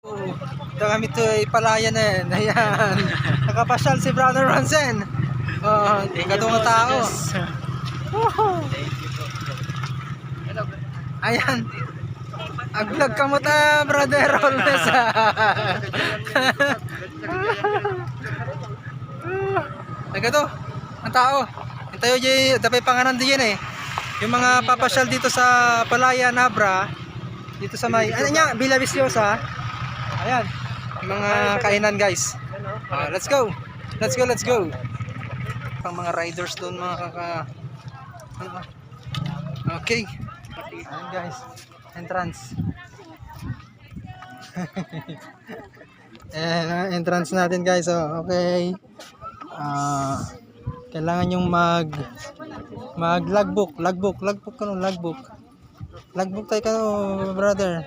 Ito kami to ay palayan na yan. Ayan. Nakapasyal si Brother Ransen. Katong tao. Ayan. Aglag ka mo ta, Brother Rolmes. Nagato, ang tao. Tayo jay dapay panganan diyan eh. Yung mga papasyal dito sa Palaya Nabra, dito sa may ano nya, Villa Viciosa. Ayan. Yung mga kainan, guys. Let's go. Let's go, let's go. Pang mga riders doon mga okay. Ayan, guys. Entrance. Entrance natin, guys. Okay. Kailangan yung mag logbook tayo brother.